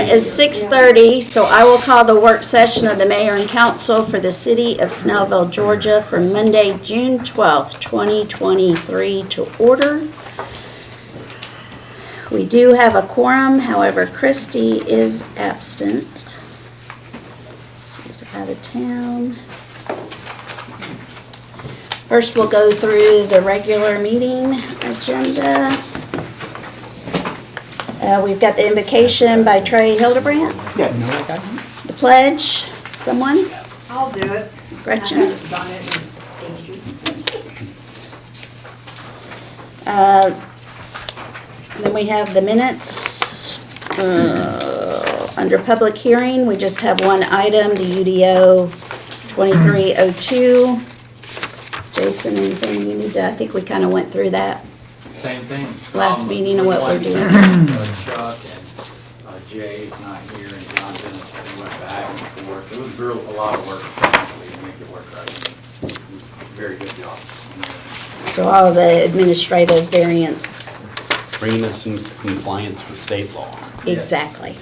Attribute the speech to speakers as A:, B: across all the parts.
A: is 6:30, so I will call the work session of the mayor and council for the city of Snellville, Georgia for Monday, June 12th, 2023 to order. We do have a quorum, however, Christie is absent. She's out of town. First, we'll go through the regular meeting agenda. We've got the invocation by Trey Hildebrandt.
B: Yes.
A: The pledge, someone?
C: I'll do it.
A: Gretchen?
C: I haven't done it in ages.
A: Then we have the minutes. Under public hearing, we just have one item, the UDO 2302. Jason, anything you need to, I think we kind of went through that.
D: Same thing.
A: Last meeting of what we're doing.
D: Chuck and Jay's not here and John Dennis, they went back and forth. It was a lot of work technically to make it work right. It was a very good job.
A: So all the administrative variance,
E: Bringing us in compliance with state law.
A: exactly.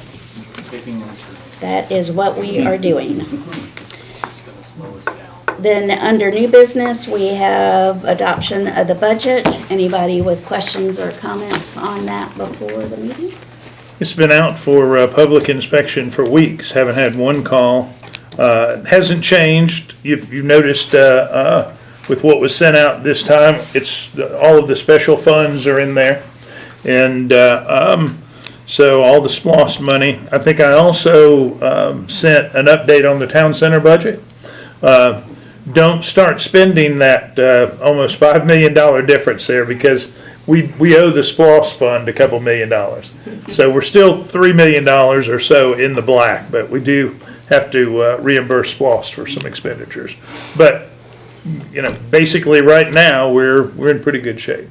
D: Picking and turning.
A: That is what we are doing.
D: It's just gonna slow us down.
A: Then under new business, we have adoption of the budget. Anybody with questions or comments on that before the meeting?
F: It's been out for public inspection for weeks, haven't had one call. Hasn't changed. You've noticed with what was sent out this time, all of the special funds are in there. And so all the SPLOST money. I think I also sent an update on the town center budget. Don't start spending that almost $5 million difference there, because we owe the SPLOST fund a couple $1 million. So we're still $3 million or so in the black, but we do have to reimburse SPLOST for some expenditures. But, you know, basically right now, we're in pretty good shape.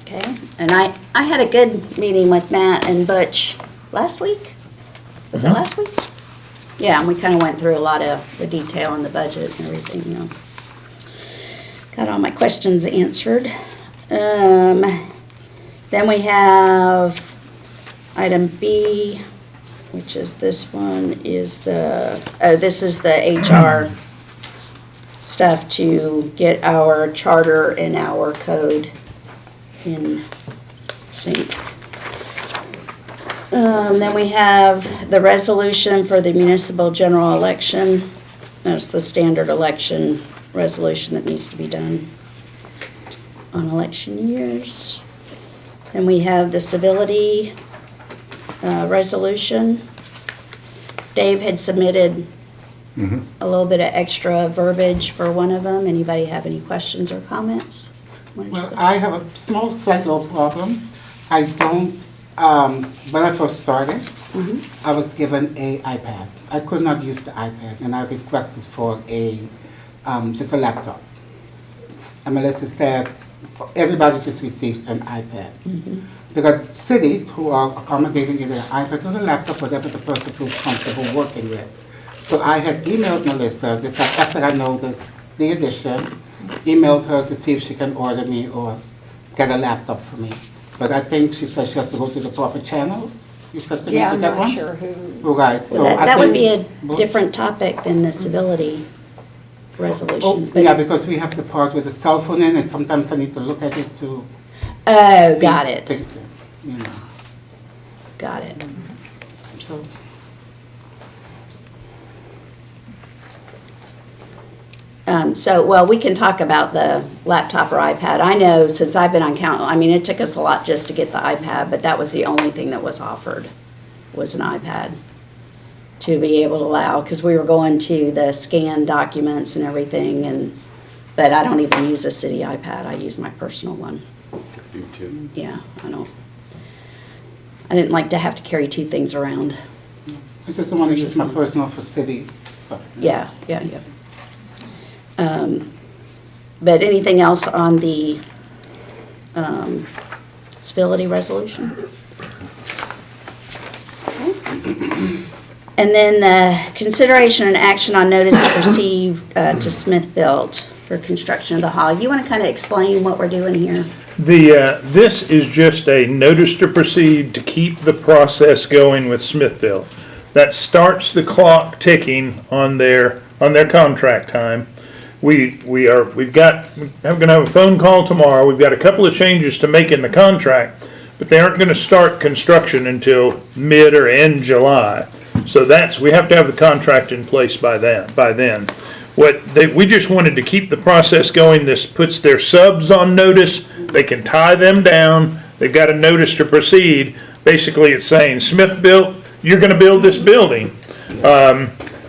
A: Okay, and I had a good meeting with Matt and Butch last week. Was it last week? Yeah, and we kind of went through a lot of the detail in the budget and everything, you know. Got all my questions answered. Then we have item B, which is this one, is this is the HR stuff to get our charter and our code in sync. Then we have the resolution for the municipal general election. That's the standard election resolution that needs to be done on election years. Then we have the civility resolution. Dave had submitted a little bit of extra verbiage for one of them. Anybody have any questions or comments?
B: Well, I have a small slight little problem. I don't, when I first started, I was given a iPad. I could not use the iPad, and I requested for just a laptop. And Melissa said, everybody just receives an iPad. There are cities who are accommodating either an iPad or a laptop, whatever the person feels comfortable working with. So I had emailed Melissa, this after I noticed the addition, emailed her to see if she can order me or get a laptop for me. But I think she said she has to go through the proper channels. You said to me
A: Yeah,
B: to
A: I'm
B: get
A: not
B: one?
A: sure who.
B: Right, so
A: Well,
B: I
A: that would
B: think-
A: be a different topic than the civility
B: Oh,
A: resolution. but-
B: yeah, because we have the part with the cell phone in, and sometimes I need to look at it to
A: Oh,
B: see
A: got it,
B: things, you know,
A: got it.
B: so.
A: Well, we can talk about the laptop or iPad. I know since I've been on council, I mean, it took us a lot just to get the iPad, but that was the only thing that was offered, was an iPad to be able to allow, because we were going to the scan documents and everything, but I don't even use a city iPad. I use my personal one.
E: Do too.
A: Yeah, I didn't like to have to carry two things around.
B: I just don't want to use my personal for city stuff.
A: Yeah. But anything else on the civility resolution? And then the consideration and action on notice to proceed to Smithville. for construction of the hall. You want to kind of explain what we're doing here?
F: This is just a notice to proceed to keep the process going with Smithville. That starts the clock ticking on their contract time. I'm gonna have a phone call tomorrow. We've got a couple of changes to make in the contract, but they aren't gonna start construction until mid or end July. So we have to have the contract in place by then. We just wanted to keep the process going. This puts their subs on notice. They can tie them down. They've got a notice to proceed. Basically, it's saying, Smithville, you're gonna build this building.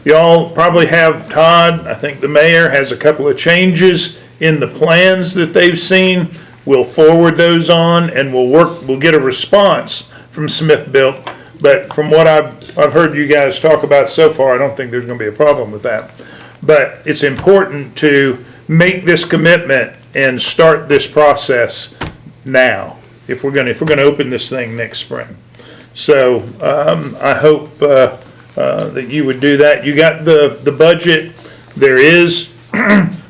F: Y'all probably have, Todd, I think the mayor has a couple of changes in the plans that they've seen. We'll forward those on and we'll get a response from Smithville. But from what I've heard you guys talk about so far, I don't think there's gonna be a problem with that. But it's important to make this commitment and start this process now, if we're gonna open this thing next spring. So, I hope, that you would do that. You got the budget. There is,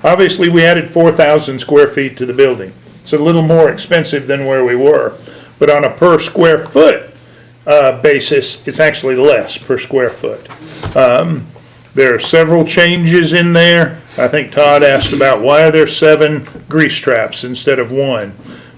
F: obviously, we added 4,000 square feet to the building. It's a little more expensive than where we were, but on a per square foot, basis, it's actually less per square foot. There are several changes in there. I think Todd asked about why are there 7 grease traps instead of 1?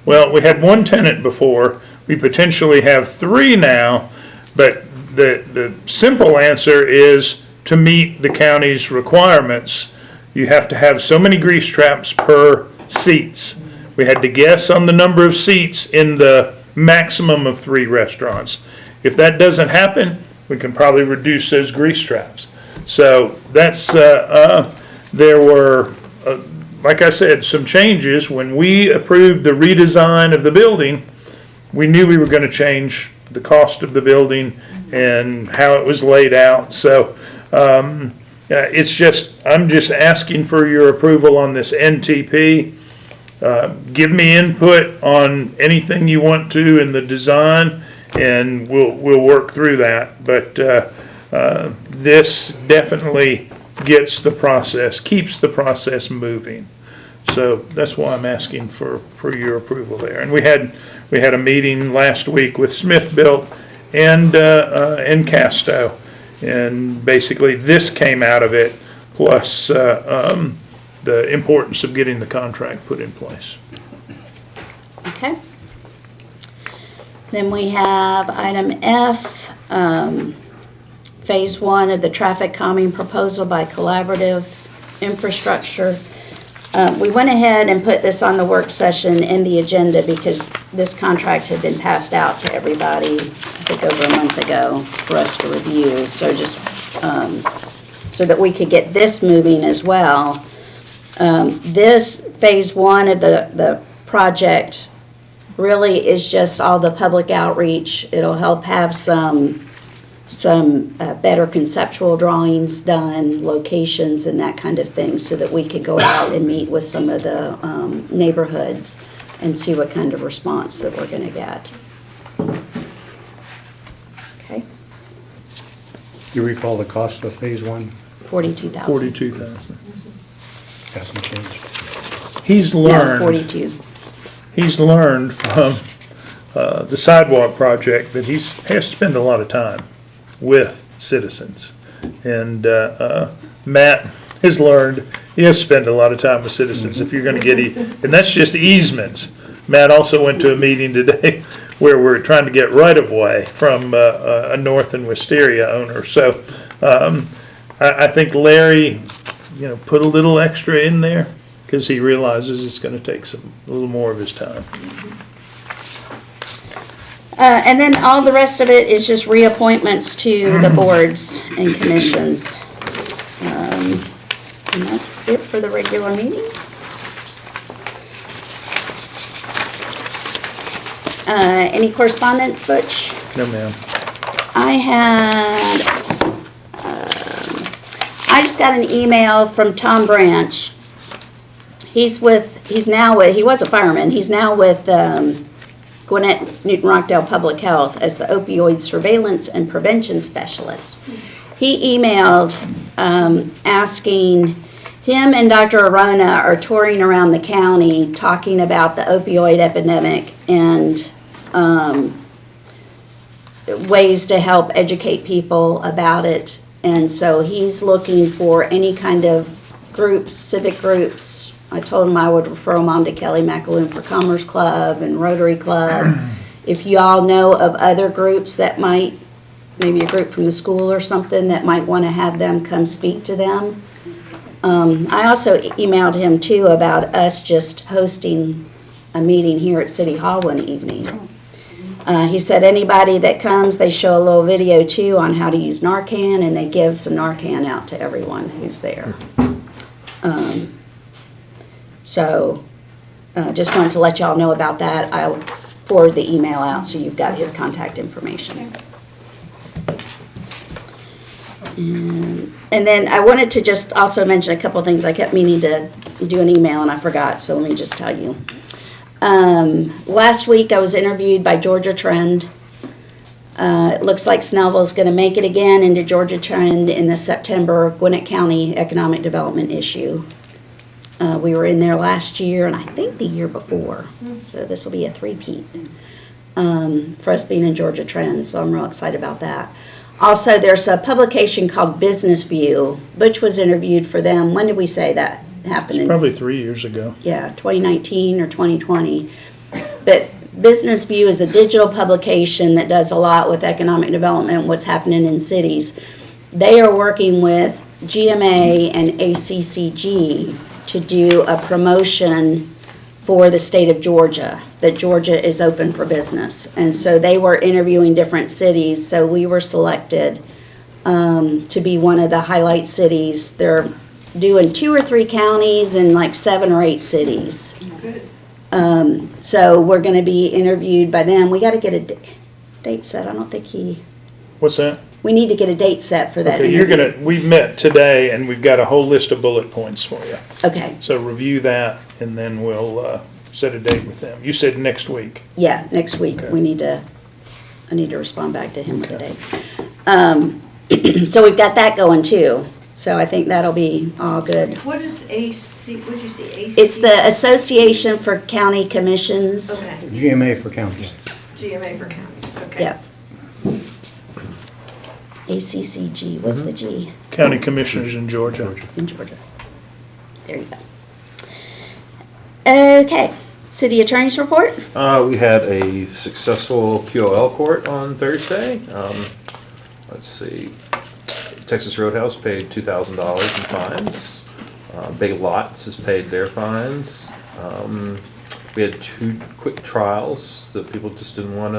F: Well, we had 1 tenant before. We potentially have 3 now, but the simple answer is to meet the county's requirements, you have to have so many grease traps per seats. We had to guess on the number of seats in the maximum of 3 restaurants. If that doesn't happen, we can probably reduce those grease traps. So that's, there were, like I said, some changes. When we approved the redesign of the building, we knew we were going to change the cost of the building and how it was laid out. So it's just, I'm just asking for your approval on this NTP. Give me input on anything you want to in the design, and we'll work through that. But this definitely gets the process, keeps the process moving. So that's why I'm asking for your approval there. And we had a meeting last week with Smithville and Casto, and basically this came out of it, plus the importance of getting the contract put in place.
A: Okay. Then we have item F, phase 1 of the traffic calming proposal by Collaborative Infrastructure. We went ahead and put this on the work session in the agenda because this contract had been passed out to everybody, I think over a month ago, for us to review. So just so that we could get this moving as well. This phase 1 of the project really is just all the public outreach. It'll help have some better conceptual drawings done, locations and that kind of thing, so that we could go out and meet with some of the neighborhoods and see what kind of response that we're going to get. Okay,
G: You recall the cost of phase 1?
A: 42,000.
F: 42,000.
G: Hasn't changed.
F: He's
A: No,
F: learned.
A: 42.
F: He's learned from the sidewalk project that he has to spend a lot of time with citizens. And Matt has learned he has to spend a lot of time with citizens if you're going to get, and that's just easements. Matt also went to a meeting today where we're trying to get right-of-way from a North and Wisteria owner. So I think Larry, put a little extra in there because he realizes it's going to take a little more of his time.
A: And then all the rest of it is just reappointments to the boards and commissions. And that's it for the regular meeting. Any correspondence, Butch?
F: No, ma'am.
A: I just got an email from Tom Branch. He was a fireman. He's now with Gwinnett Newton Rockdale Public Health as the opioid surveillance and prevention specialist. He emailed asking him and Dr. Arona are touring around the county talking about the opioid epidemic and ways to help educate people about it. And so he's looking for any kind of groups, civic groups. I told him I would refer them on to Kelly McAloon for Commerce Club and Rotary Club. If you all know of other groups that might, maybe a group from the school or something that might want to have them come speak to them. I also emailed him too about us just hosting a meeting here at City Hall one evening. He said anybody that comes, they show a little video too on how to use Narcan, and they give some Narcan out to everyone who's there. So just wanted to let y'all know about that. I'll forward the email out so you've got his contact information. And then I wanted to just also mention a couple things. I kept meaning to do an email and I forgot, so let me just tell you. Last week I was interviewed by Georgia Trend. It looks like Snellville is going to make it again into Georgia Trend in the September Gwinnett County Economic Development issue. We were in there last year and I think the year before, so this will be a three-peat for us being in Georgia Trend, so I'm real excited about that. Also, there's a publication called Business View. Butch was interviewed for them. When did we say that happened?
F: It's probably 3 years ago.
A: Yeah, 2019 or 2020. But Business View is a digital publication that does a lot with economic development, what's happening in cities. They are working with GMA and ACCG to do a promotion for the state of Georgia, that Georgia is open for business. And so they were interviewing different cities, so we were selected to be one of the highlight cities. They're doing 2 or 3 counties and like 7 or 8 cities. So we're gonna be interviewed by them. We gotta get a date set. I don't think
F: What's that?
A: we need to get a date set for that
F: Okay,
A: interview.
F: we met today and we've got a whole list of bullet points for you.
A: Okay,
F: So review that and then we'll set a date with them. You said next week.
A: yeah, next week,
F: Okay.
A: I need to respond back to him with a
F: Okay.
A: date. So we've got that going too, so I think that'll be all good.
C: What is AC, what did you say, AC?
A: It's the Association for County Commissions.
C: Okay,
G: GMA for counties.
C: GMA for counties, okay.
A: Yep. ACCG, what's the G
F: County Commissioners in Georgia.
A: in Georgia? There you go. Okay, City Attorney's report?
H: We had a successful QOL court on Thursday. Let's see, Texas Roadhouse paid $2,000 in fines. Big Lots has paid their fines. We had 2 quick trials that people just didn't want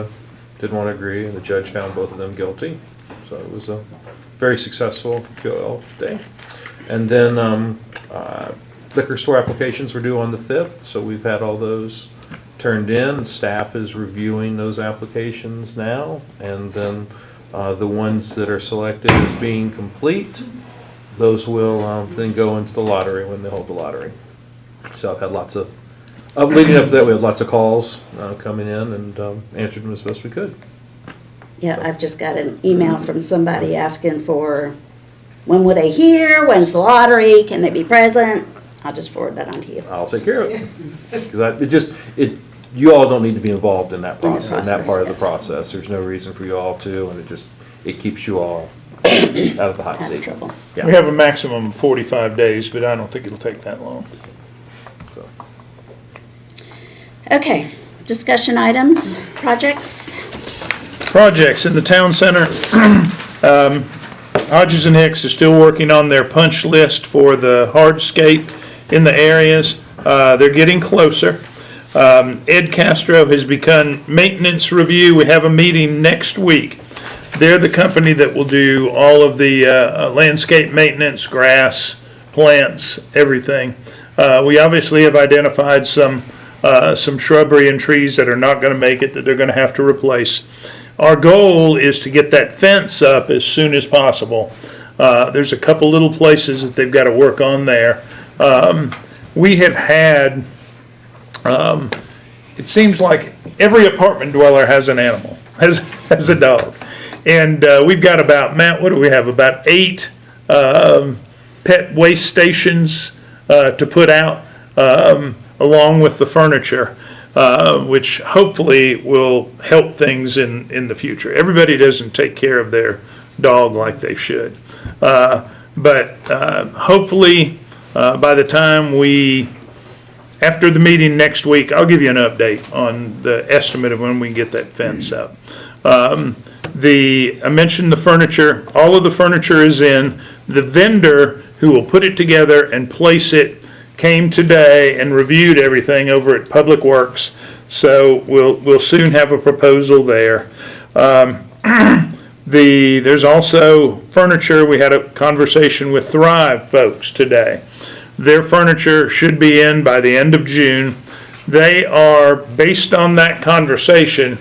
H: to agree, and the judge found both of them guilty. So it was a very successful QOL day. And then liquor store applications were due on the 5th, so we've had all those turned in. Staff is reviewing those applications now, and then the ones that are selected as being complete, those will then go into the lottery when they hold the lottery. So I've had lots of, leading up to that, we had lots of calls coming in and answered them as best we could.
A: Yeah, I've just got an email from somebody asking for, when will they hear, when's the lottery, can they be present? I'll just forward that on to you.
H: I'll take care of it. Because you all don't need to be involved in that
A: In the
H: process, in that part of the
A: yes.
H: process. There's no reason for you all to, and it keeps you all out of the hot
A: Out of
H: seat.
A: trouble.
H: Yeah.
F: We have a maximum of 45 days, but I don't think it'll take that long.
H: So.
A: Okay, discussion items, projects?
F: Projects in the town center. Hodges and Hicks is still working on their punch list for the hardscape in the areas. They're getting closer. Ed Castro has begun maintenance review. We have a meeting next week. They're the company that will do all of the landscape maintenance, grass, plants, everything. We obviously have identified some shrubbery and trees that are not going to make it, that they're going to have to replace. Our goal is to get that fence up as soon as possible. There's a couple little places that they've got to work on there. We have had, it seems like every apartment dweller has an animal, has a dog. And we've got about, Matt, what do we have, about 8 pet waste stations to put out, along with the furniture, which hopefully will help things in the future. Everybody doesn't take care of their dog like they should. But hopefully, by the time after the meeting next week, I'll give you an update on the estimate of when we can get that fence up. I mentioned the furniture, all of the furniture is in. The vendor who will put it together and place it came today and reviewed everything over at Public Works. So we'll soon have a proposal there. There's also furniture. We had a conversation with Thrive folks today. Their furniture should be in by the end of June. They are, based on that conversation,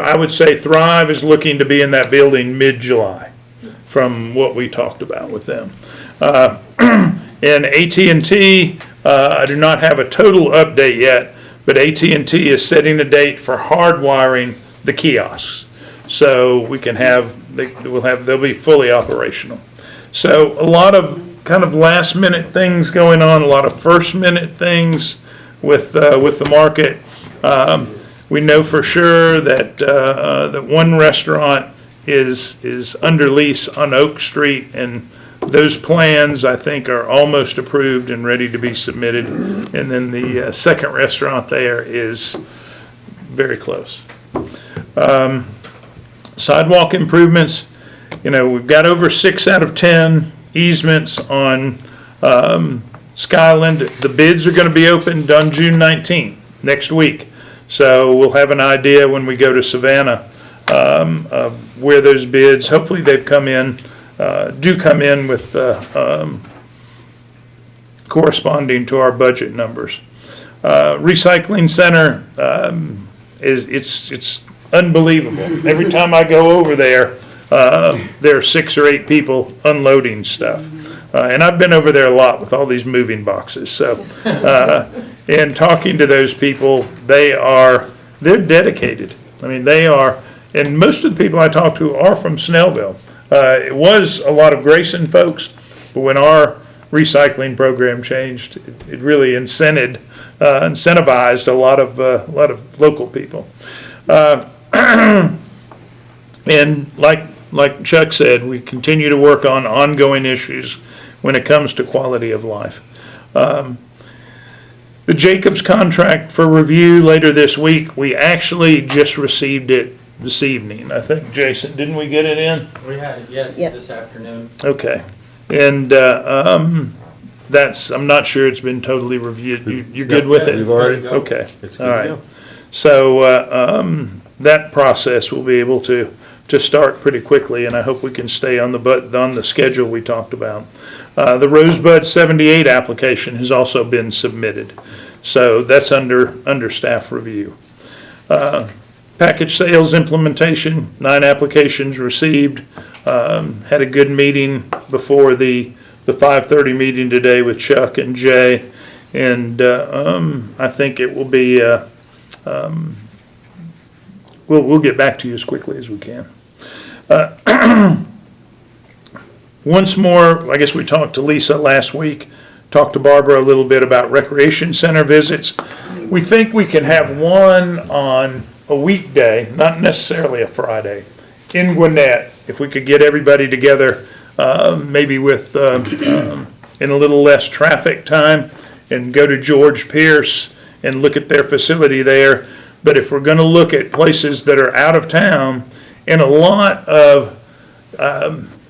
F: I would say Thrive is looking to be in that building mid-July, from what we talked about with them. And AT&T, I do not have a total update yet, but AT&T is setting a date for hardwiring the kiosks. So we can they'll be fully operational. So a lot of kind of last minute things going on, a lot of first minute things with the market. We know for sure that that one restaurant is under lease on Oak Street, and those plans, I think, are almost approved and ready to be submitted. And then the second restaurant there is very close. Sidewalk improvements, we've got over 6 out of 10 easements on Skyland. The bids are going to be opened on June 19th, next week. So we'll have an idea when we go to Savannah of where those bids, hopefully they've come in with corresponding to our budget numbers. Recycling center, it's unbelievable. Every time I go over there are 6 or 8 people unloading stuff. And I've been over there a lot with all these moving boxes. So, and talking to those people, they're dedicated. I mean, they are, and most of the people I talk to are from Snellville. It was a lot of Grayson folks, but when our recycling program changed, it really incentivized a lot of local people. And like Chuck said, we continue to work on ongoing issues when it comes to quality of life. The Jacobs contract for review later this week, we actually just received it this evening. I think, Jason, didn't we get it in?
D: We had it yet
A: Yep.
D: this afternoon.
F: Okay. And I'm not sure it's been totally reviewed. You're good with it?
H: We've already,
F: Okay.
H: it's
F: All
H: good to
F: right.
H: go.
F: So that process will be able to start pretty quickly, and I hope we can stay on the schedule we talked about. The Rosebud 78 application has also been submitted, so that's under staff review. Package sales implementation, 9 applications received. Had a good meeting before the 5:30 meeting today with Chuck and Jay, and I think it will be. We'll get back to you as quickly as we can. Once more, I guess we talked to Lisa last week, talked to Barbara a little bit about recreation center visits. We think we can have one on a weekday, not necessarily a Friday, in Gwinnett, if we could get everybody together, maybe with in a little less traffic time, and go to George Pierce and look at their facility there. But if we're going to look at places that are out of town, and a lot of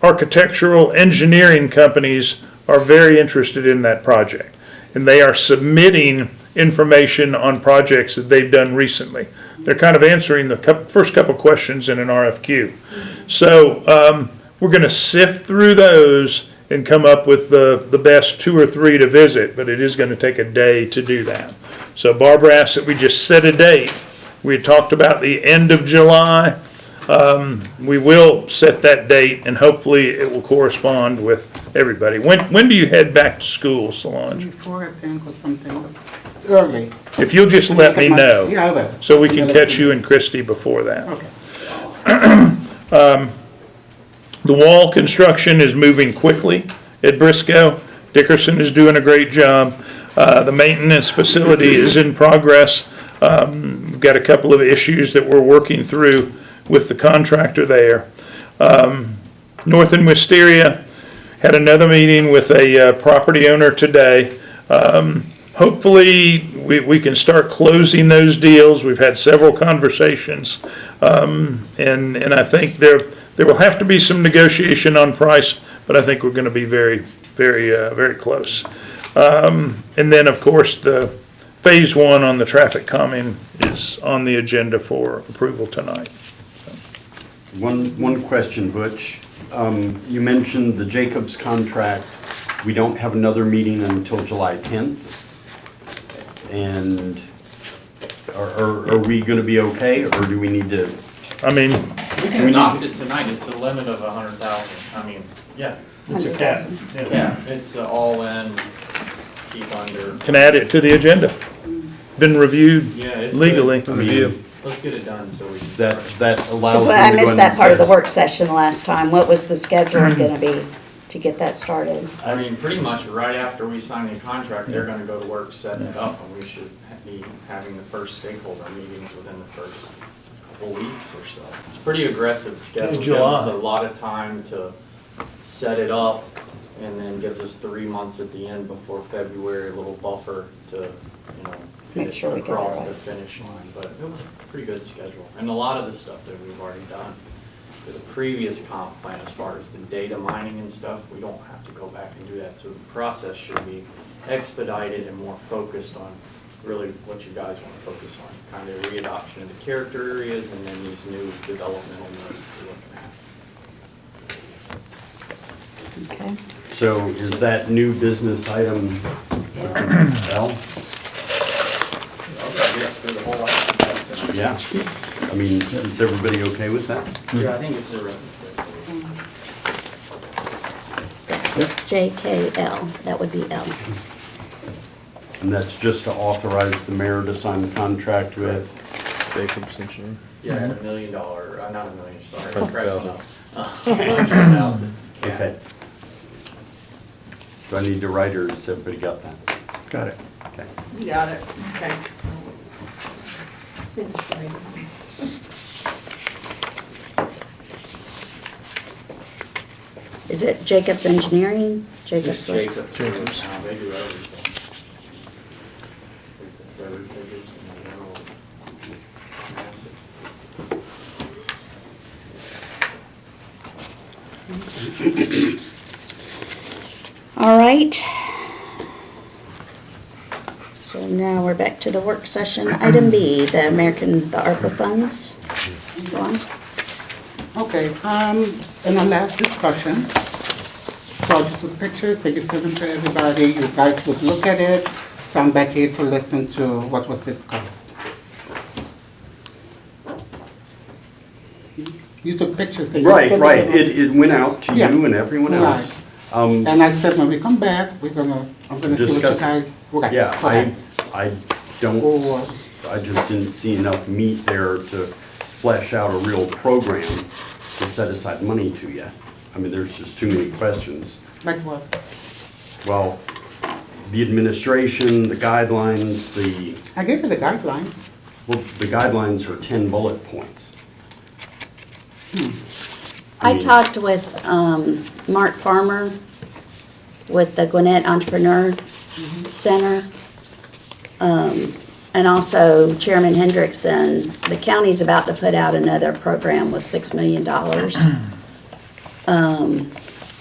F: architectural engineering companies are very interested in that project, and they are submitting information on projects that they've done recently. They're kind of answering the first couple questions in an RFQ. So we're going to sift through those and come up with the best 2 or 3 to visit, but it is going to take a day to do that. So Barbara asked that we just set a date. We had talked about the end of July. We will set that date, and hopefully it will correspond with everybody. When do you head back to school, Solange?
B: Before, I think, or something. It's early.
F: If you'll just let me know,
B: Yeah, I will.
F: so we can catch you and Christie before that.
B: Okay.
F: The wall construction is moving quickly at Briscoe. Dickerson is doing a great job. The maintenance facility is in progress. We've got a couple of issues that we're working through with the contractor there. North and Wisteria had another meeting with a property owner today. Hopefully, we can start closing those deals. We've had several conversations. And I think there will have to be some negotiation on price, but I think we're gonna be very, very close. And then, of course, the phase one on the traffic calming is on the agenda for approval tonight.
E: One question, Butch. You mentioned the Jacobs contract. We don't have another meeting until July 10th. And are we gonna be okay, or do we need to?
F: I mean,
D: We can adopt it tonight, it's a limit of 100,000, I mean, yeah,
F: it's a cap.
D: yeah, it's all in, keep under,
F: Can add it to the agenda. Been reviewed
D: yeah, it's
F: legally.
D: good.
E: I mean,
D: Let's get it done so we can.
E: that allows.
A: That's why
E: them
A: I
E: to go
A: missed
E: in
A: that
E: and
A: part of the
E: set-
A: work session last time. What was the schedule gonna be to get that started?
D: I mean, pretty much right after we sign the contract, they're gonna go to work setting it up, and we should be having the first stakeholder meetings within the first couple weeks or so. It's pretty aggressive schedule, gives
F: July.
D: us a lot of time to set it up, and then gives us 3 months at the end before February, a little buffer to, you know,
A: Make
D: get
A: sure we
D: it
A: get it
D: across
A: right.
D: the finish line, but it was a pretty good schedule, and a lot of the stuff that we've already done. For the previous comp plan, as far as the data mining and stuff, we don't have to go back and do that, so the process should be expedited and more focused on really what you guys want to focus on, kind of readoption of the character areas and then these new developmental nodes we're looking at.
A: Okay.
E: So is that new business item L?
D: For the whole life.
E: Yeah. I mean, is everybody okay with that?
D: Yeah, I think it's a
A: JKL, that would be L.
E: And that's just to authorize the mayor to sign the contract with?
H: Jacobs Engineering.
D: Yeah, at $1 million, not $1 million, sorry.
H: 100,000.
D: $100,000.
E: Okay. Do I need to write, or has everybody got that?
G: Got it.
E: Okay.
C: You got it, okay.
A: Is it Jacobs Engineering?
D: Just
A: Jacobs. what?
D: Jacobs. Now, they do everything. Everything is massive.
A: All right. So now we're back to the work session. Item B, the ARPA funds. So on.
B: Okay, in our last discussion, projects with pictures, I give them to everybody, you guys would look at it, stand back here to listen to what was discussed. You took pictures and you
E: Right,
B: sent
E: right.
B: them.
E: It went out to
B: Yeah.
E: you and everyone
B: Right.
E: else. Um,
B: And I said, when we come back, I'm gonna see what you
E: Discuss it.
B: guys, okay,
E: Yeah,
B: correct.
E: I don't,
B: Or-
E: I just didn't see enough meat there to flesh out a real program to set aside money to yet. I mean, there's just too many questions.
B: Like what?
E: Well, the administration, the guidelines,
B: I gave you the guidelines.
E: well, the guidelines are 10 bullet points.
A: I
E: mean-
A: talked with Mark Farmer with the Gwinnett Entrepreneur Center. And also Chairman Hendrickson. The county's about to put out another program with $6 million.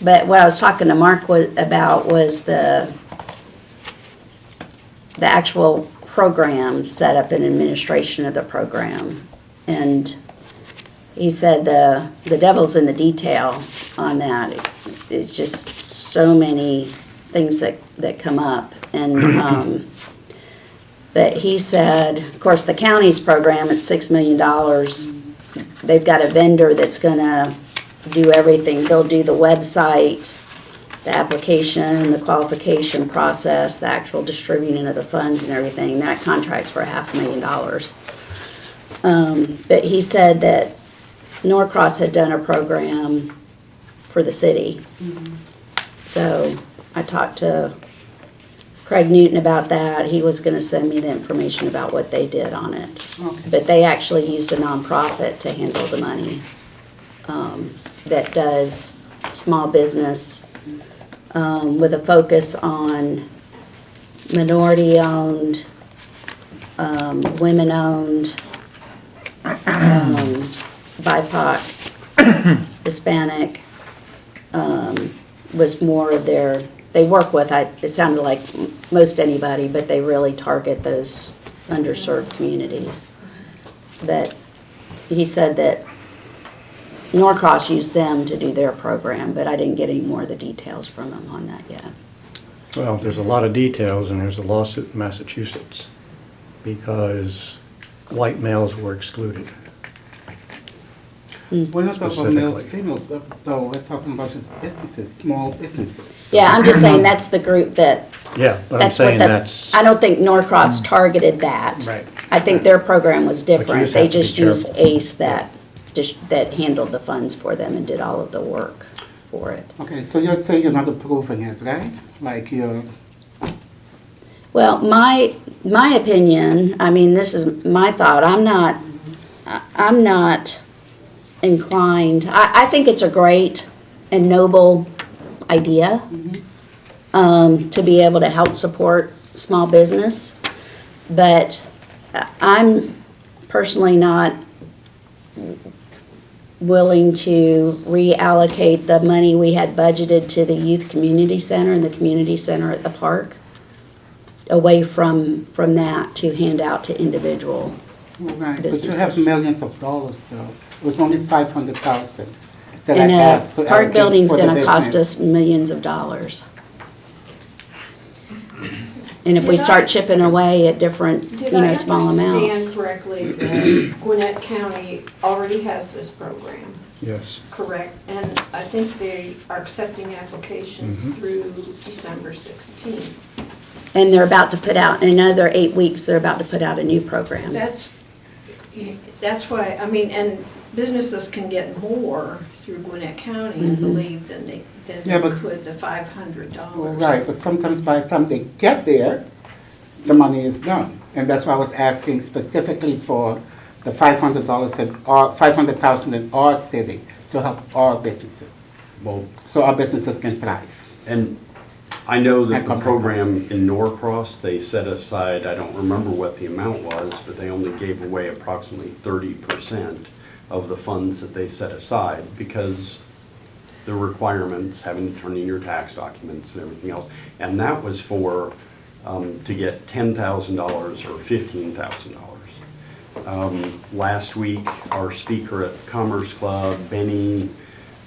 A: But what I was talking to Mark about was the actual program setup and administration of the program. And he said the devil's in the detail on that. It's just so many things that come up. And, but he said, of course, the county's program, it's $6 million. They've got a vendor that's gonna do everything. They'll do the website, the application, the qualification process, the actual distributing of the funds and everything. That contract's for $500,000. But he said that Norcross had done a program for the city. So I talked to Craig Newton about that. He was gonna send me the information about what they did on it.
B: Okay.
A: But they actually used a nonprofit to handle the money, that does small business, with a focus on minority-owned, women-owned, BIPOC, Hispanic, was more of their, they work with, it sounded like most anybody, but they really target those underserved communities. But he said that Norcross used them to do their program, but I didn't get any more of the details from him on that yet.
G: Well, there's a lot of details, and there's a lawsuit in Massachusetts because white males were excluded.
B: We're not talking about males,
G: Specifically.
B: females, though, we're talking about just businesses, small businesses.
A: Yeah, I'm just saying that's the group that,
G: Yeah, but I'm
A: that's what
G: saying
A: the,
G: that's,
A: I don't think Norcross targeted that.
G: Right.
A: I think their program was different.
G: just
A: They
G: have to be
A: just used
G: careful.
A: ACE that handled the funds for them and did all of the work for it.
B: Okay, so you're saying you're not approving it, right? Like you're,
A: Well, my opinion, I mean, this is my thought, I'm not inclined, I think it's a great and noble idea, to be able to help support small business, but I'm personally not willing to reallocate the money we had budgeted to the youth community center and the community center at the park away from that to hand out to individual.
B: right, but you have
A: Businesses.
B: millions of dollars though. It was only 500,000 that I
A: And
B: asked to
A: a park
B: allocate
A: building's
B: for the
A: gonna cost
B: business.
A: us millions of dollars. And if we
C: Did I-
A: start chipping away at different,
C: Did
A: you
C: I
A: know, small
C: understand
A: amounts.
C: correctly that Gwinnett County already has this program,
G: yes.
C: correct? And I think they are accepting applications
A: Mm-hmm.
C: through December 16th.
A: And they're about to put out, in another 8 weeks, they're about to put out a new program.
C: That's why, I mean, and businesses can get more through Gwinnett County,
A: Mm-hmm.
C: I believe, than they
B: Yeah, but-
C: could the $500.
B: Right, but sometimes by the time they get there, the money is done. And that's why I was asking specifically for the $500 in our, 500,000 in our city to help our businesses,
E: Well,
B: so our businesses can thrive.
E: and I know that the
B: Okay.
E: program in Norcross, they set aside, I don't remember what the amount was, but they only gave away approximately 30% of the funds that they set aside because the requirements, having to turn in your tax documents and everything else. And that was for, to get $10,000 or $15,000. Last week, our speaker at the Commerce Club, Benny.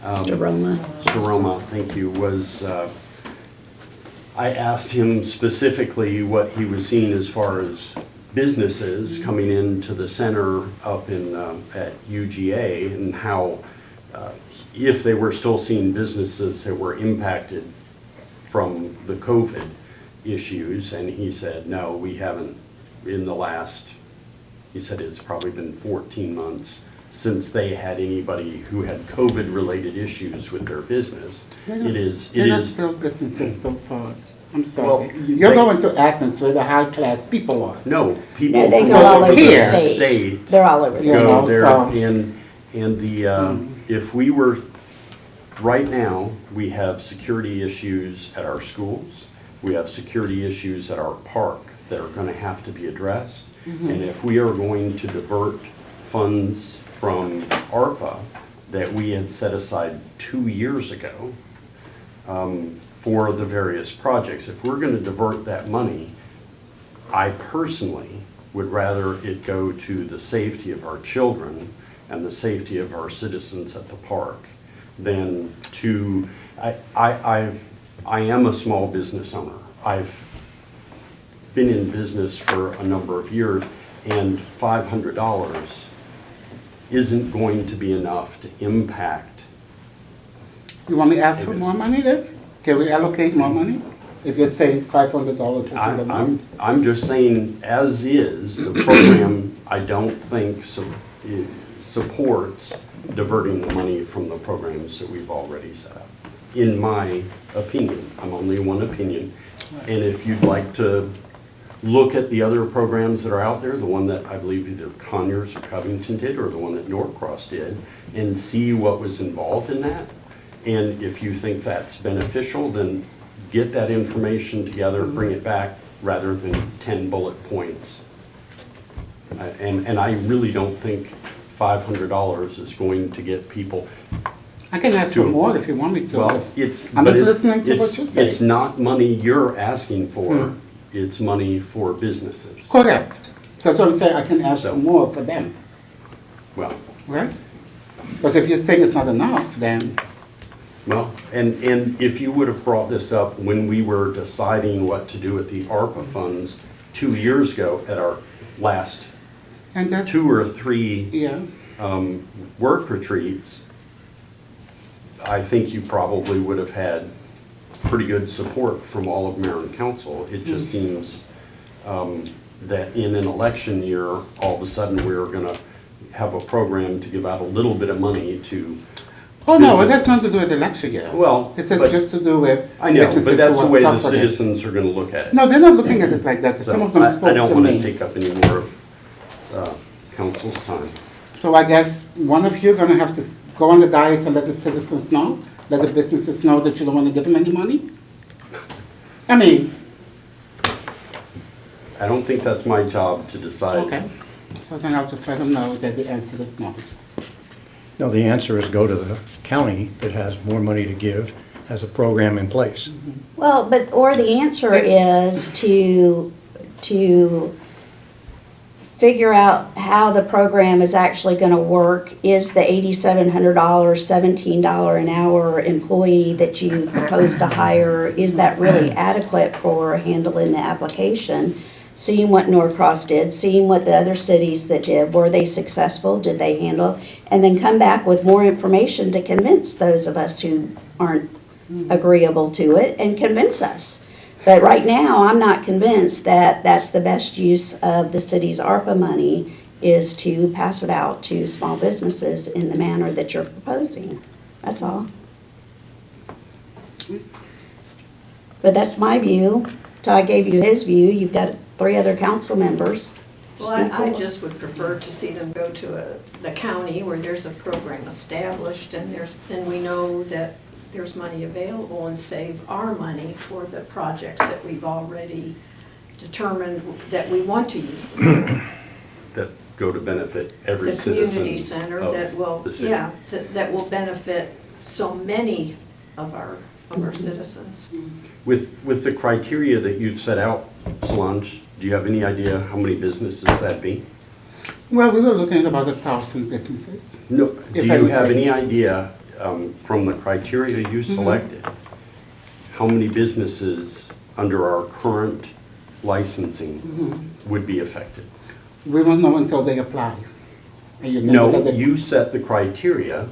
A: Staroma.
E: Staroma, thank you, was, I asked him specifically what he was seeing as far as businesses coming into the center up in, at UGA and how, if they were still seeing businesses that were impacted from the COVID issues, and he said, no, we haven't in the last, he said it's probably been 14 months since they had anybody who had COVID-related issues with their business. It is,
B: They're not still businesses, don't thought. I'm sorry.
E: Well,
B: You're
E: they-
B: going to Athens where the high-class people are.
E: no, people
A: No, they
E: from
A: go all over the
B: Here.
A: state. They're all over the
B: Yeah.
A: state.
E: go
B: know,
E: there,
B: so-
E: and the, if we were, right now, we have security issues at our schools, we have security issues at our park that are gonna have to be addressed. And if we are going to divert funds from ARPA that we had set aside 2 years ago, for the various projects, if we're gonna divert that money, I personally would rather it go to the safety of our children and the safety of our citizens at the park than to, I am a small business owner. I've been in business for a number of years, and $500 isn't going to be enough to impact.
B: You want me to ask for
E: It
B: more
E: is.
B: money then? Can we allocate more money? If you're saying $500 is in the month?
E: I'm just saying, as is, the program, I don't think supports diverting the money from the programs that we've already set up. in my opinion. I'm only one opinion. And if you'd like to look at the other programs that are out there, the one that I believe either Conyers or Covington did, or the one that Norcross did, and see what was involved in that. And if you think that's beneficial, then get that information together, bring it back, rather than 10 bullet points. And I really don't think $500 is going to get people.
B: I can ask for more if you want me to.
E: Well, it's.
B: I'm
E: but
B: just
E: it's-
B: listening to
E: it's-
B: what you say.
E: It's not money you're asking for, it's money for businesses.
B: Correct. So that's what I'm saying, I can ask
E: So-
B: for more for them,
E: Well,
B: right? Because if you're saying it's not enough, then,
E: well, and if you would have brought this up when we were deciding what to do with the ARPA funds 2 years ago at our last
B: and that's,
E: 2 or 3
B: yeah.
E: work retreats, I think you probably would have had pretty good support from all of mayor and council. It just seems that in an election year, all of a sudden, we're gonna have a program to give out a little bit of money to.
B: Oh, no, well,
E: businesses.
B: that's not to do with election year.
E: Well,
B: This is
E: but-
B: just to do with.
E: I know,
B: businesses
E: but that's
B: who
E: the
B: are
E: way the
B: suffering.
E: citizens are gonna look at it.
B: No, they're not looking at it like that,
E: So
B: some of them
E: I
B: spoke
E: don't
B: to
E: wanna
B: me.
E: take up any more of council's time.
B: So I guess one of you gonna have to go on the dais and let the citizens know, let the businesses know that you don't wanna give them any money? I mean,
E: I don't think that's my job to decide.
B: okay, so then I'll just let them know that the answer is no.
G: No, the answer is go to the county that has more money to give, has a program in place.
A: Well, but, or the answer is to figure out how the program is actually gonna work. Is the $8,700, $17 an hour employee that you propose to hire, is that really adequate for handling the application? Seeing what Norcross did, seeing what the other cities that did, were they successful, did they handle? And then come back with more information to convince those of us who aren't agreeable to it and convince us. But right now, I'm not convinced that that's the best use of the city's ARPA money, is to pass it out to small businesses in the manner that you're proposing. That's all. But that's my view. Todd gave you his view. You've got 3 other council members.
C: Well, I just would prefer to see them go to the county where there's a program established and we know that there's money available, and save our money for the projects that we've already determined that we want to use them for.
E: That go to benefit every
C: The
E: citizen
C: community center
E: of
C: that will,
E: the city.
C: yeah, that will benefit so many of our citizens.
E: With the criteria that you've set out, Solange, do you have any idea how many businesses that'd be?
B: Well, we were looking at about 1,000 businesses.
E: No, do you have
B: anything.
E: any idea, from the criteria you selected, how many businesses under our current licensing would be affected?
B: We won't know until they apply. And you can
E: No,
B: look at the-
E: you set the criteria.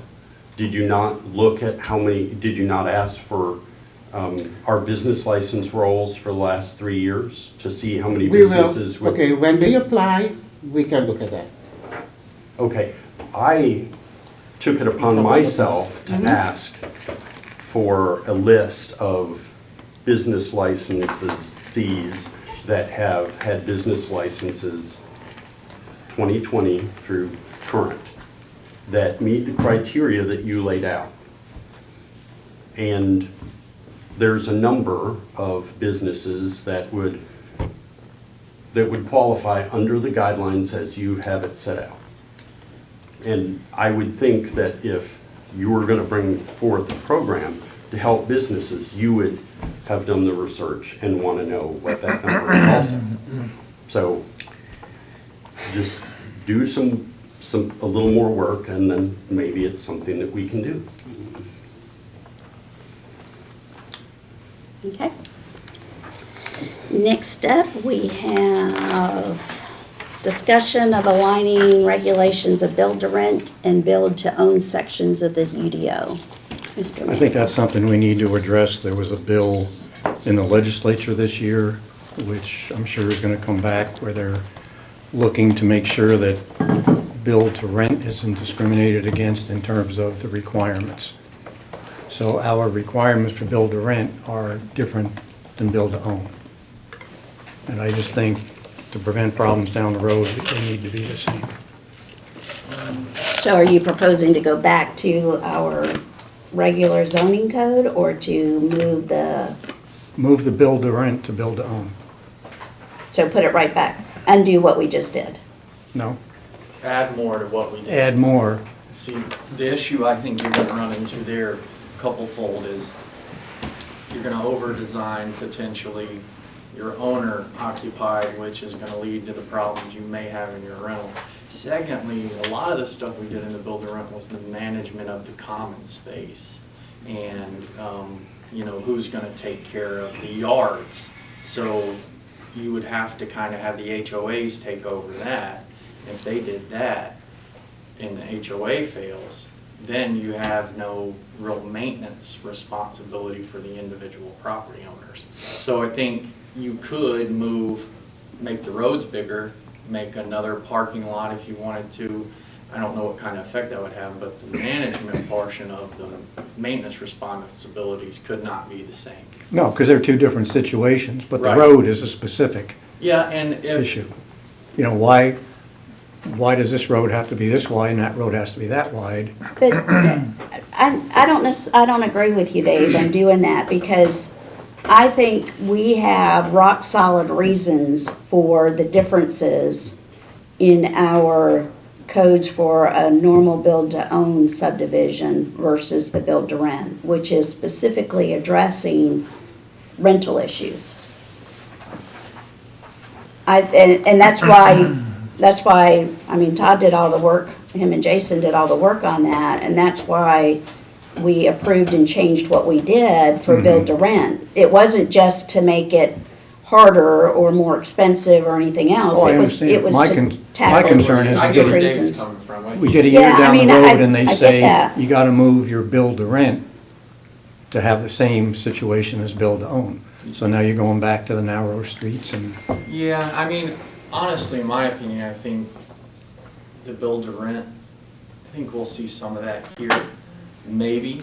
E: Did you not look at how many, did you not ask for our business license rolls for the last 3 years to see how many
B: We will,
E: businesses would?
B: okay, when they apply, we can look at that.
E: Okay, I took it upon myself to ask for a list of business licensees that have had business licenses 2020 through current, that meet the criteria that you laid out. And there's a number of businesses that would qualify under the guidelines as you have it set out. And I would think that if you were gonna bring forth a program to help businesses, you would have done the research and wanna know what that number is also. So just do a little more work, and then maybe it's something that we can do.
A: Okay. Next up, we have discussion of aligning regulations of build to rent and build to own sections of the UDO. Mr.
G: I think that's something we need to address. There was a bill in the legislature this year, which I'm sure is gonna come back, where they're looking to make sure that build to rent isn't discriminated against in terms of the requirements. So our requirements for build to rent are different than build to own. And I just think to prevent problems down the road, they need to be the same.
A: So are you proposing to go back to our regular zoning code or to
G: Move the build to rent to build to own.
A: so put it right back, undo what we just did?
G: No,
D: Add more to what we did.
G: add more.
D: See, the issue I think you're gonna run into there, couple-fold, is you're gonna over-design potentially your owner occupied, which is gonna lead to the problems you may have in your rental. Secondly, a lot of the stuff we did in the build-to-rent was the management of the common space. And, you know, who's gonna take care of the yards? So you would have to kind of have the HOAs take over that. If they did that, and the HOA fails, then you have no real maintenance responsibility for the individual property owners. So I think you could make the roads bigger, make another parking lot if you wanted to. I don't know what kind of effect that would have, but the management portion of the maintenance responsibilities could not be the same.
G: No, because they're two different situations, but the
D: Right.
G: road is a specific
D: Yeah, and if,
G: issue. You know, why does this road have to be this wide and that road has to be that wide?
A: But I don't agree with you, Dave, on doing that because I think we have rock solid reasons for the differences in our codes for a normal build to own subdivision versus the build to rent, which is specifically addressing rental issues. And that's why, I mean, Todd did all the work, him and Jason did all the work on that, and that's why we approved and changed what we did for build to rent. It wasn't just to make it harder or more expensive or anything else.
G: Oh, I
A: It was
G: understand.
A: to
G: My
A: tackle
G: concern is
D: I
G: to
D: get
G: get
D: where
G: it-
D: Dave's
A: reasons.
D: coming from.
G: We get a year
A: Yeah, I
G: down the
A: mean,
G: road and
A: I
G: they
A: get
G: say,
A: that.
G: you gotta move your build to rent to have the same situation as build to own. So now you're going back to the narrow streets and,
D: Yeah, I mean, honestly, in my opinion, I think the build to rent, I think we'll see some of that here, maybe.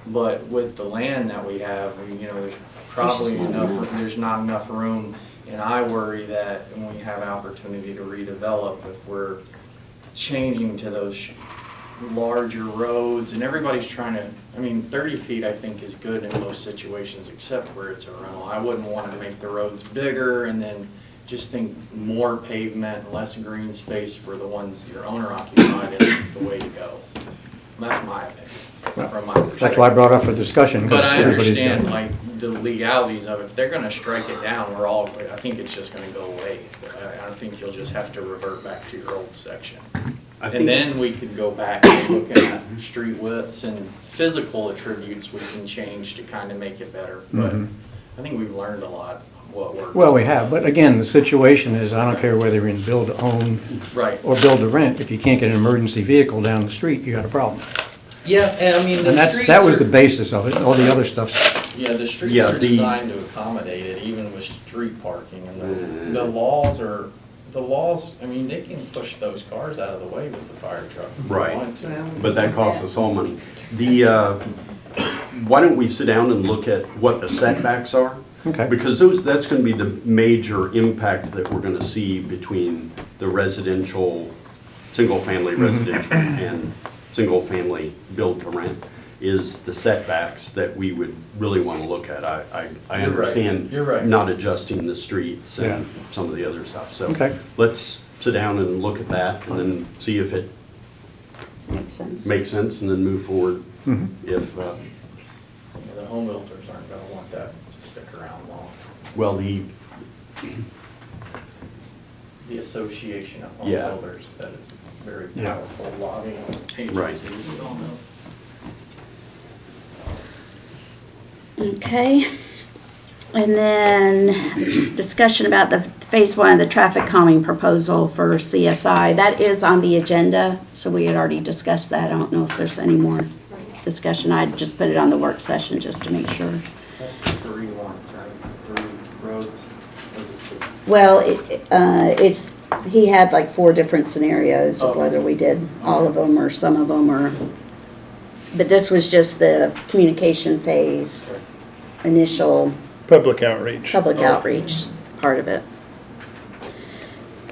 D: But with the land that we have, there's probably
A: just not enough.
D: there's not enough room. And I worry that when we have opportunity to redevelop, if we're changing to those larger roads and everybody's trying to, 30 feet I think is good in most situations except where it's a rental. I wouldn't want to make the roads bigger and then just think more pavement, less green space for the ones your owner occupied is the way to go. That's my opinion, from my perspective.
G: that's why I brought up a discussion,
D: But
G: because
D: I
G: everybody's
D: understand,
G: got.
D: like, the legalities of it. If they're gonna strike it down, I think it's just gonna go away. I don't think you'll just have to revert back to your old section.
E: I
D: And
E: think-
D: then we could go back and look at street widths and physical attributes we can change to kind of make it better. But I think we've learned a lot of what works.
G: Well, we have, but again, the situation is, I don't care whether you're in build to own
D: Right.
G: or build to rent, if you can't get an emergency vehicle down the street, you got a problem.
D: Yeah, and I mean,
G: And that was the basis of it, all the other stuff.
D: Yeah, the streets
E: Yeah,
D: are
E: the-
D: designed to accommodate it, even with street parking, and the laws, they can push those cars out of the way with the fire truck if they
E: Right.
D: want to.
E: But that costs us all money. Why don't we sit down and look at what the setbacks are?
G: Okay.
E: Because that's gonna be the major impact that we're gonna see between the residential, single-family residential and single-family build to rent, is the setbacks that we would really wanna look at. I
D: You're right.
E: understand
D: You're right.
E: not adjusting the streets and
G: Yeah.
E: some of the other stuff, so.
G: Okay.
E: Let's sit down and look at that and then see if it
A: Makes sense.
E: makes sense and then move forward if,
D: Yeah, the home builders aren't gonna want that to stick around long.
E: well,
D: The Association of Home
E: Yeah.
D: Builders, that is a very
G: Yeah.
D: powerful lobbying
E: Right.
D: agency, as we all know.
A: Okay. And then discussion about the phase one of the traffic calming proposal for CSI. That is on the agenda, so we had already discussed that. I don't know if there's any more discussion. I just put it on the work session just to make sure.
D: That's the 3 ones, right? 3 roads, was it 2?
A: Well, he had like 4 different scenarios of
D: Oh.
A: whether we did all of them or some of them or, But this was just the communication phase, initial
F: Public outreach.
A: public outreach part of it.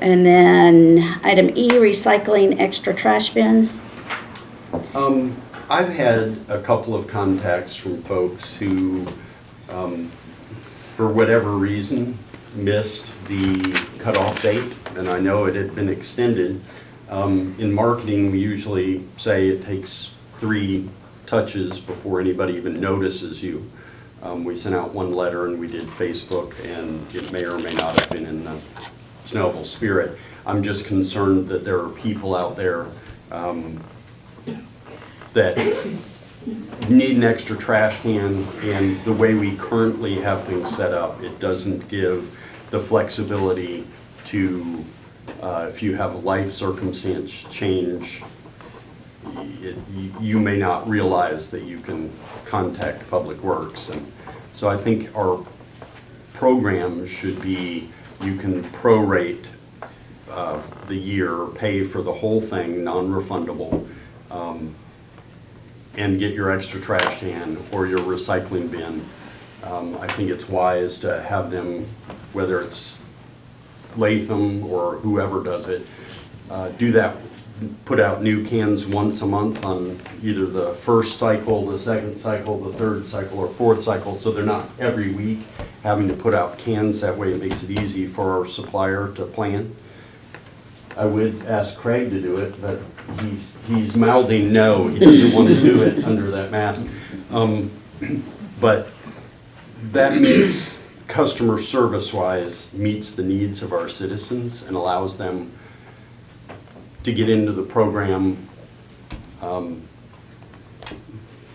A: And then item E, recycling extra trash bin.
E: I've had a couple of contacts from folks who, for whatever reason, missed the cutoff date, and I know it had been extended. In marketing, we usually say it takes 3 touches before anybody even notices you. We sent out one letter and we did Facebook, and it may or may not have been in the Snellville spirit. I'm just concerned that there are people out there that need an extra trash can, and the way we currently have things set up, it doesn't give the flexibility to, if you have a life circumstance change, you may not realize that you can contact Public Works. And so I think our program should be, you can prorate the year, pay for the whole thing, non-refundable, and get your extra trash can or your recycling bin. I think it's wise to have them, whether it's Latham or whoever does it, do that, put out new cans once a month on either the first cycle, the second cycle, the third cycle, or fourth cycle, so they're not every week having to put out cans. That way it makes it easy for our supplier to plan. I would ask Craig to do it, but he's mouthing no. He doesn't want to do it under that mask. But that meets, customer service-wise, meets the needs of our citizens and allows them to get into the program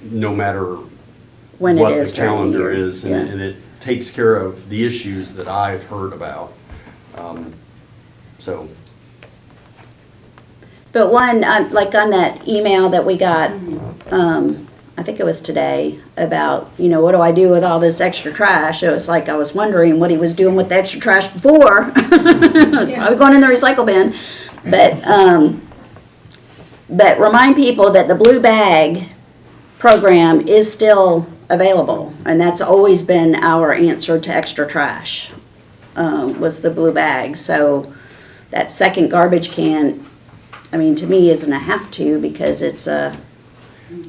E: no matter
A: When it
E: what
A: is
E: the
A: during the
E: calendar
A: year,
E: is.
A: yeah.
E: And it takes care of the issues that I've heard about. So.
A: But one, like on that email that we got, I think it was today, about, what do I do with all this extra trash? It was like, I was wondering what he was doing with the extra trash before. I was going in the recycle bin. But remind people that the blue bag program is still available. And that's always been our answer to extra trash, was the blue bag. So that second garbage can, to me, isn't a have to, because it's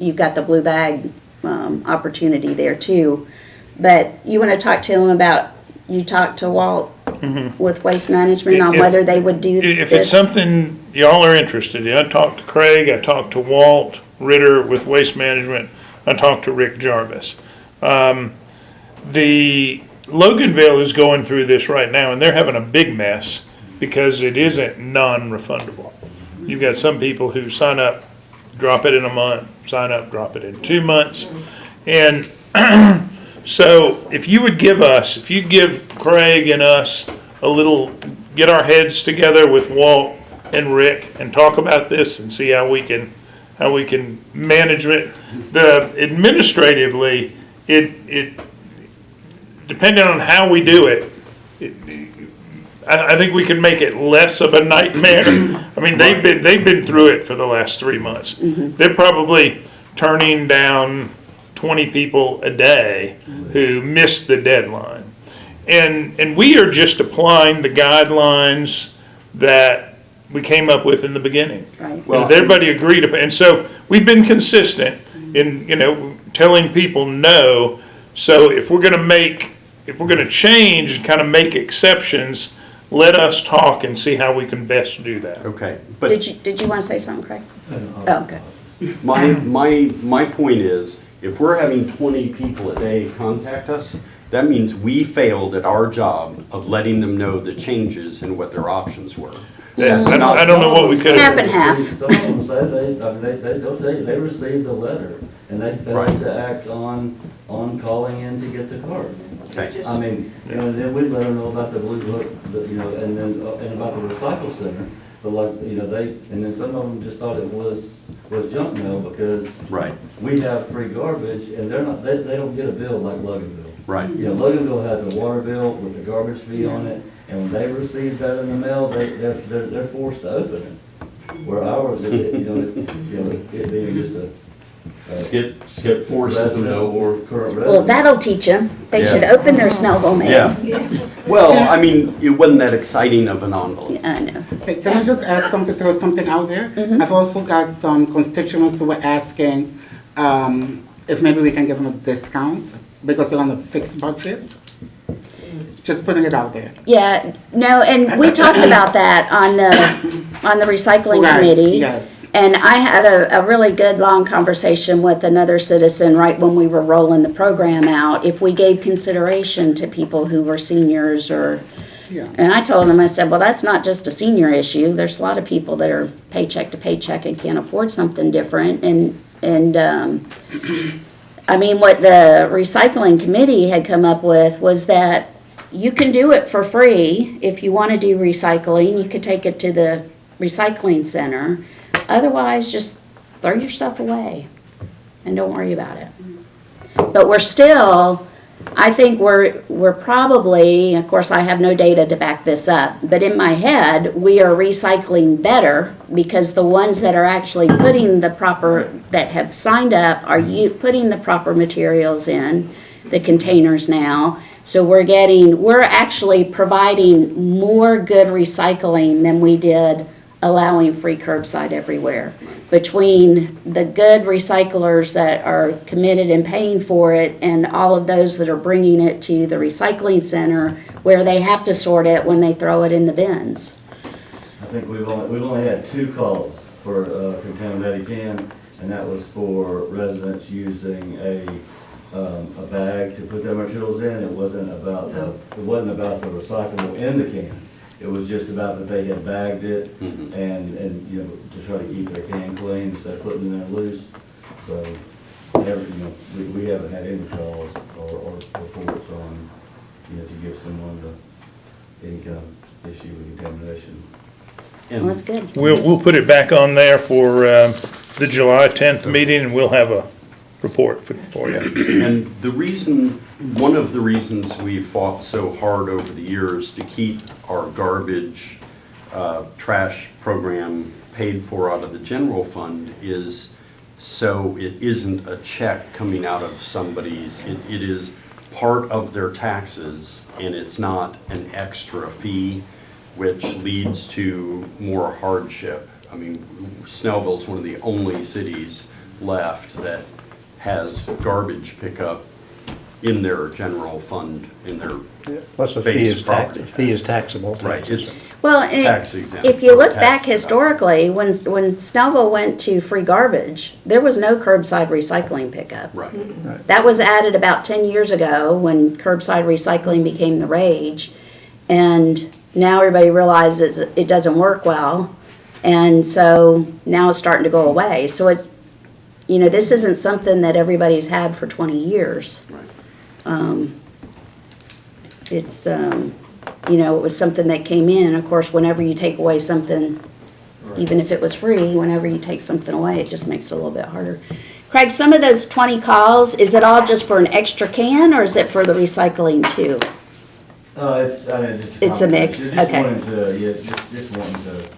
A: you've got the blue bag opportunity there too. But you want to talk to him about, you talked to Walt with Waste Management on
F: If-
A: whether they would do this?
F: If it's something y'all are interested in, I talked to Craig, I talked to Walt Ritter with Waste Management, I talked to Rick Jarvis. The Loganville is going through this right now, and they're having a big mess because it isn't non-refundable. You've got some people who sign up, drop it in a month, sign up, drop it in 2 months. And so if you give Craig and us a little, get our heads together with Walt and Rick and talk about this and see how we can manage it. Administratively, it depending on how we do it, I think we can make it less of a nightmare. They've been through it for the last 3 months. They're probably turning down 20 people a day who missed the deadline. And we are just applying the guidelines that we came up with in the beginning.
A: Right.
E: Well,
F: And everybody agreed upon, and so we've been consistent in, telling people no. So if we're gonna change and kind of make exceptions, let us talk and see how we can best do that.
E: Okay, but
A: Did you want to say something, Craig? Oh, okay.
E: my point is, if we're having 20 people a day contact us, that means we failed at our job of letting them know the changes and what their options were.
F: Yeah,
E: That's not-
F: I don't know what we could
A: Half
F: have.
A: and half.
I: Some of them said they'll tell you, they received a letter, and they failed
E: Right.
I: to act on calling in to get the card.
E: Okay.
I: Then we let them know about the blue book, and then, and about the recycle center, but and then some of them just thought it was junk mail, because
E: Right,
I: we have free garbage, and they don't get a bill like Loganville.
E: right.
I: Loganville has a water bill with a garbage fee on it, and when they receive that in the mail, they're forced to open it. Where ours, it being just
E: Skip forces them though, or,
I: Current
A: Well,
I: residents.
A: that'll teach them. They
E: Yeah.
A: should open their Snellville mail.
E: yeah. Well, I mean, it wasn't that exciting of an envelope.
A: I know.
B: Hey, can I just ask something, throw something out there? I've also got some constituents who were asking if maybe we can give them a discount because they're on a fixed budget. Just putting it out there.
A: Yeah, no, and we talked about that on the recycling
B: Right,
A: committee.
B: yes.
A: And I had a really good, long conversation with another citizen right when we were rolling the program out. If we gave consideration to people who were seniors or,
B: Yeah.
A: and I told him, I said, well, that's not just a senior issue. There's a lot of people that are paycheck to paycheck and can't afford something different. And I mean, what the recycling committee had come up with was that you can do it for free. If you want to do recycling, you could take it to the recycling center. Otherwise, just throw your stuff away and don't worry about it. But we're still, I think we're probably, of course, I have no data to back this up, but in my head, we are recycling better because the ones that are actually putting the proper, that have signed up, are putting the proper materials in the containers now. So we're actually providing more good recycling than we did allowing free curbside everywhere. Between the good recyclers that are committed and paying for it and all of those that are bringing it to the recycling center where they have to sort it when they throw it in the bins.
I: I think we've only had 2 calls for contaminated can, and that was for residents using a bag to put their materials in. It wasn't about the recyclable in the can. It was just about that they had bagged it and you know, to try to keep their can clean instead of putting it in there loose. So, we haven't had any calls or reports on, you know, to give someone any kind of issue with contamination.
A: Well, that's good.
F: We'll put it back on there for the July 10th meeting, and we'll have a report for you.
E: And one of the reasons we fought so hard over the years to keep our garbage trash program paid for out of the general fund is so it isn't a check coming out of somebody's, it is part of their taxes, and it's not an extra fee, which leads to more hardship. I mean, Snellville's one of the only cities left that has garbage pickup in their general fund, in their
G: Plus the
E: base property.
G: fee is taxable.
E: Right, it's
A: Well, and
E: tax exempt.
A: if you
E: or
A: look
E: tax
A: back
E: deductible.
A: historically, when Snellville went to free garbage, there was no curbside recycling pickup.
E: Right,
A: That was added about 10 years ago when curbside recycling became the rage. And now everybody realizes it doesn't work well. And so now it's starting to go away. So it's, you know, this isn't something that everybody's had for 20 years.
E: right.
A: It's, you know, it was something that came in. Of course, whenever you take away something, even if it was free, whenever you take something away, it just makes it a little bit harder. Craig, some of those 20 calls, is it all just for an extra can or is it for the recycling too?
I: It's
A: a mix,
I: Just
A: okay.
I: wanting to, yeah, just wanting to.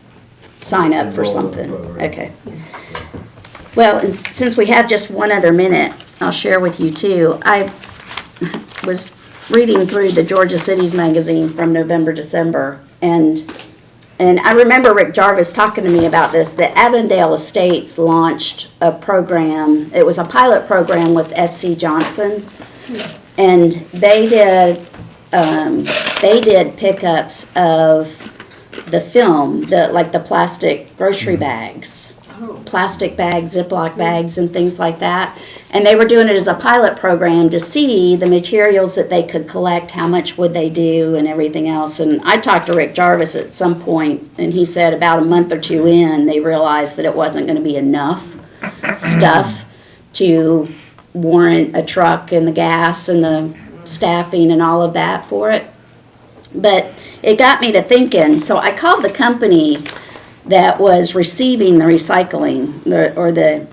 A: Sign up for
I: enroll in the
A: something?
I: program.
A: Okay. Well, and since we have just one other minute, I'll share with you too. I was reading through the Georgia Cities magazine from November, December, and I remember Rick Jarvis talking to me about this. The Avondale Estates launched a program. It was a pilot program with SC Johnson, and they did pickups of the film, like the plastic grocery bags. Plastic bags, Ziploc bags, and things like that. And they were doing it as a pilot program to see the materials that they could collect, how much would they do, and everything else. And I talked to Rick Jarvis at some point, and he said about a month or two in, they realized that it wasn't going to be enough stuff to warrant a truck and the gas and the staffing and all of that for it. But it got me to thinking, so I called the company that was receiving the recycling, or the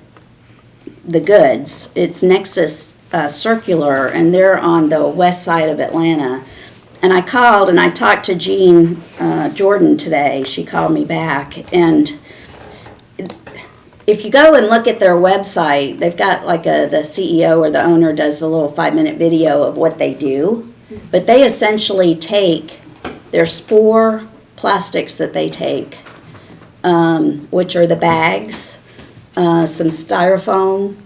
A: goods. It's Nexus Circular, and they're on the west side of Atlanta. And I called and I talked to Jean Jordan today. She called me back, and if you go and look at their website, they've got like the CEO or the owner does a little 5-minute video of what they do. But they essentially take, there's 4 plastics that they take, which are the bags, some styrofoam,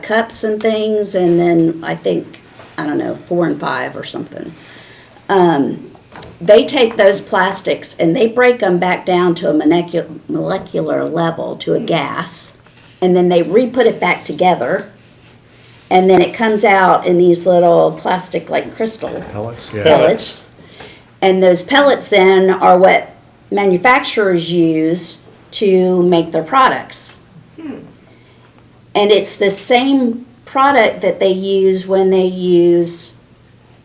A: cups and things, and then I think, I don't know, 4 and 5 or something. They take those plastics and they break them back down to a molecular level, to a gas, and then they re-put it back together, and then it comes out in these little plastic like crystal
G: Pellets, yeah.
A: pellets. And those pellets then are what manufacturers use to make their products. And it's the same product that they use when they use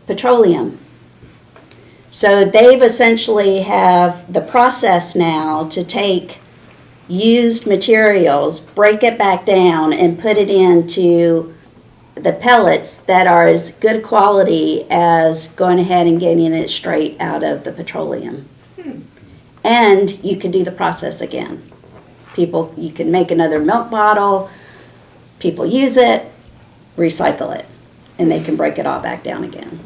A: petroleum. So they've essentially have the process now to take used materials, break it back down, and put it into the pellets that are as good quality as going ahead and getting it straight out of the petroleum. And you can do the process again. People, you can make another milk bottle, people use it, recycle it, and they can break it all back down again.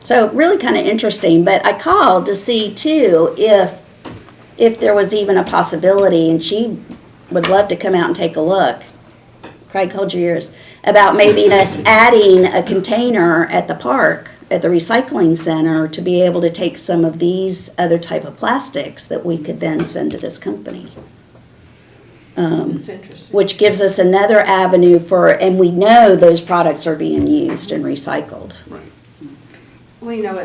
A: So really kind of interesting, but I called to see too if there was even a possibility, and she would love to come out and take a look. Craig, hold your ears, about maybe us adding a container at the park, at the recycling center, to be able to take some of these other type of plastics that we could then send to this company.
C: It's interesting.
A: Which gives us another avenue for, and we know those products are being used and recycled.
C: Well, you know,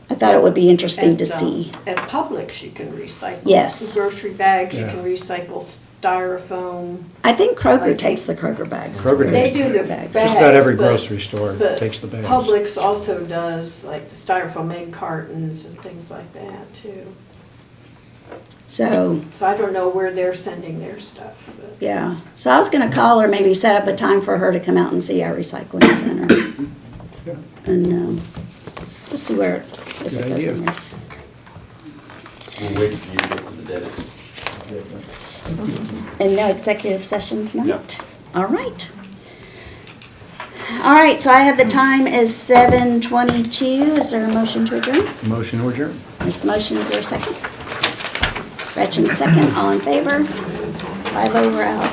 A: I thought it would be interesting to
C: at,
A: see.
C: At Publix, you can recycle.
A: Yes.
C: Grocery bags, you
G: Yeah.
C: can recycle styrofoam.
A: I think Kroger takes the Kroger bags.
G: Kroger
C: They
G: takes
C: do the
A: bags.
C: bags.
G: Just about every
C: but-
G: grocery store
C: but
G: takes the bags.
C: Publix also does like the styrofoam egg cartons and things like that too.
A: So,
C: So I don't know where they're sending their stuff, but.
A: yeah. So I was gonna call her, maybe set up a time for her to come out and see our recycling center. And, just see where, if
G: Good
A: it goes
G: idea.
A: in there.
E: We'll wait for you to get to the dentist.
A: And no executive session tonight? All right. All right, so I have the time as 7:22. Is there a motion to adjourn?
G: Motion to adjourn.
A: There's motion, is there a second? Gretchen, second, all in favor? 5-0, we're out.